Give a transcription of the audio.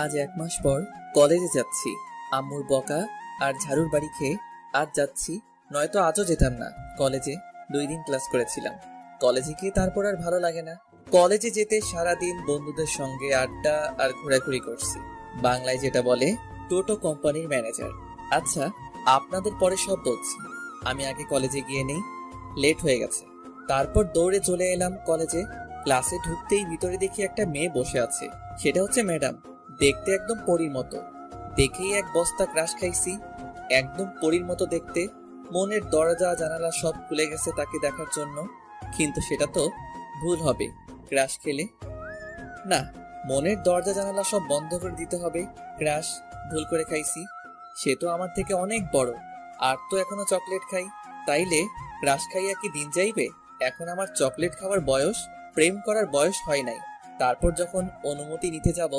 আজ 1 মাস পর কলেজে যাচ্ছি। আম্মুর বকা আর ঝাড়ুর বাড়ি খেয়ে আজ যাচ্ছি, নয়তো আজও যেতাম না। কলেজে 2 দিন ক্লাস করেছিলাম। কলেজে গিয়ে তারপর আর ভালো লাগে না। কলেজে যেতে সারাদিন বন্ধুদের সঙ্গে আড্ডা আর ঘোরাঘুরি করছি। বাংলায় যেটা বলে টোটো কোম্পানির ম্যানেজার। আচ্ছা, আপনাদের পরে সব বলছি, আমি আগে কলেজে গিয়ে নেই, লেট হয়ে গেছে। তারপর দৌড়ে চলে এলাম কলেজে। ক্লাসে ঢুকতেই ভিতরে দেখি একটা মেয়ে বসে আছে। সেটা হচ্ছে ম্যাডাম। দেখতে একদম পরীর মতো। দেখেই এক বস্তা ক্রাশ খাইছি। একদম পরীর মতো দেখতে। মনের দরজা জানালা সব খুলে গেছে তাকে দেখার জন্য। কিন্তু সেটা তো ভুল হবে ক্রাশ খেলে। না, মনের দরজা জানালা সব বন্ধ করে দিতে হবে। ক্রাশ ভুল করে খাইছি, সে তো আমার থেকে অনেক বড়, আর তো এখনো চকলেট খাই। তাইলে ক্রাশ খাইয়া কি দিন যাইবে? এখন আমার চকলেট খাওয়ার বয়স, প্রেম করার বয়স হয় নাই। তারপর যখন অনুমতি নিতে যাব,